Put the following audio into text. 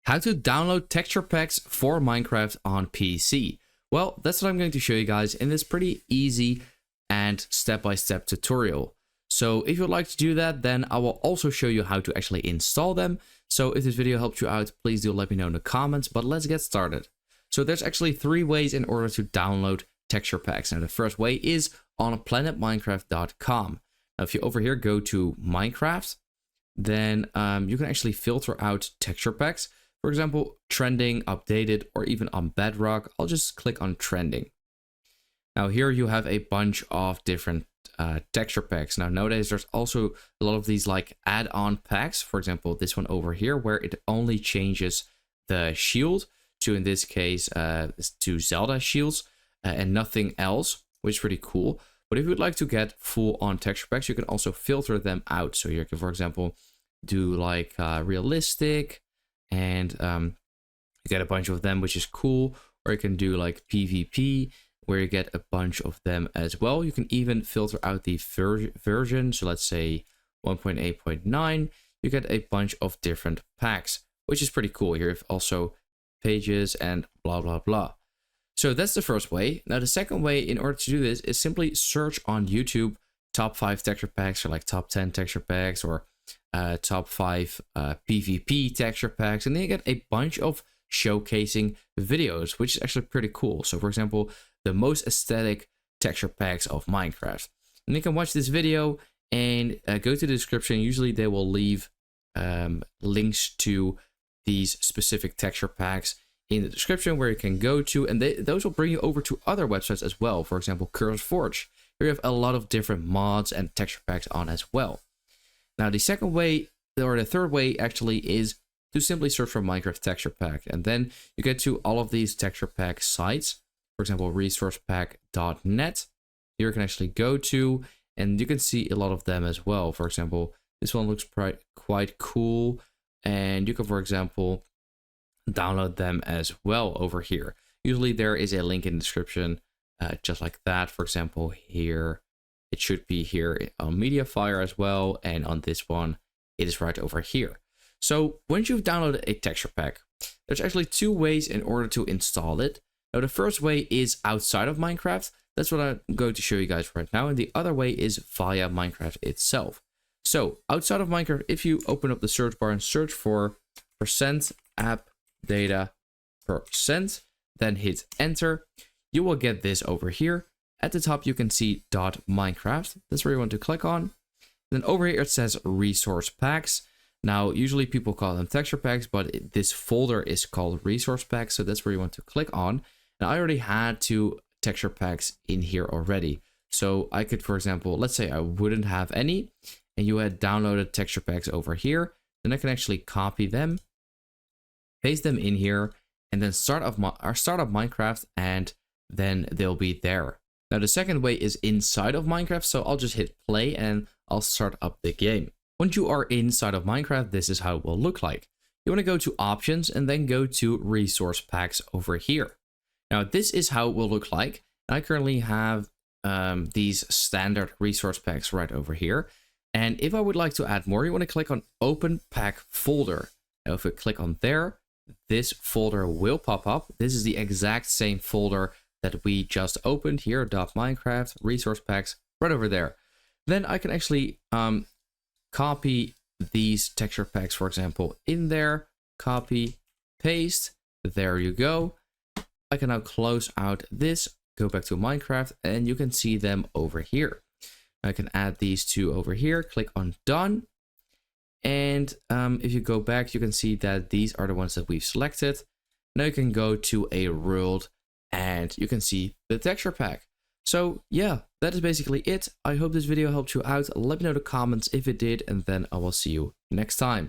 How to download texture packs for Minecraft on PC. Well, that's what I'm going to show you guys in this pretty easy and step-by-step tutorial. So if you'd like to do that, then I will also show you how to actually install them. So if this video helped you out, please do let me know in the comments, but let's get started. So there's actually 3 ways in order to download texture packs. Now the first way is on planetminecraft.com. Now if you over here go to Minecraft, then you can actually filter out texture packs. For example, trending, updated, or even on Bedrock. I'll just click on trending. Now here you have a bunch of different texture packs. Now nowadays there's also a lot of these like add-on packs. For example, this one over here where it only changes the shield to, in this case, to Zelda shields and nothing else, which is pretty cool. But if you would like to get full-on texture packs, you can also filter them out. So you can, for example, do like realistic, and you get a bunch of them, which is cool. Or you can do like PvP, where you get a bunch of them as well. You can even filter out the version. So let's say 1.8.9, you get a bunch of different packs, which is pretty cool. Here you have also pages and blah, blah, blah. So that's the first way. Now the second way in order to do this is simply search on YouTube top 5 texture packs, or like top 10 texture packs, or top 5 PvP texture packs, and then you get a bunch of showcasing videos, which is actually pretty cool. So for example, the most aesthetic texture packs of Minecraft, and you can watch this video and go to the description. Usually they will leave links to these specific texture packs in the description where you can go to, and those will bring you over to other websites as well. For example, CurseForge, here you have a lot of different mods and texture packs on as well. Now the second way, or the third way actually, is to simply search for Minecraft texture pack, and then you get to all of these texture pack sites. For example, resourcepack.net. Here you can actually go to, and you can see a lot of them as well. For example, this one looks quite cool, and you can, for example, download them as well over here. Usually there is a link in the description, just like that. For example, here it should be here on Mediafire as well, and on this one it is right over here. So once you've downloaded a texture pack, there's actually 2 ways in order to install it. Now the first way is outside of Minecraft. That's what I'm going to show you guys right now, and the other way is via Minecraft itself. So outside of Minecraft, if you open up the search bar and search for %app_data%, then hit enter, you will get this over here. At the top you can see .minecraft. That's where you want to click on. Then over here it says resource packs. Now usually people call them texture packs, but this folder is called resource packs, so that's where you want to click on. Now I already had 2 texture packs in here already, so I could, for example, let's say I wouldn't have any and you had downloaded texture packs over here, then I can actually copy them, paste them in here, and then start up Minecraft, and then they'll be there. Now the second way is inside of Minecraft, so I'll just hit play and I'll start up the game. Once you are inside of Minecraft, this is how it will look like. You want to go to options and then go to resource packs over here. Now this is how it will look like. I currently have these standard resource packs right over here. And if I would like to add more, you want to click on open pack folder. Now if we click on there, this folder will pop up. This is the exact same folder that we just opened here, .minecraft, resource packs, right over there. Then I can actually copy these texture packs, for example, in there, copy, paste, there you go. I can now close out this, go back to Minecraft, and you can see them over here. I can add these 2 over here, click on done. And if you go back, you can see that these are the ones that we've selected. Now you can go to a world and you can see the texture pack. So yeah, that is basically it. I hope this video helped you out. Let me know in the comments if it did, and then I will see you next time.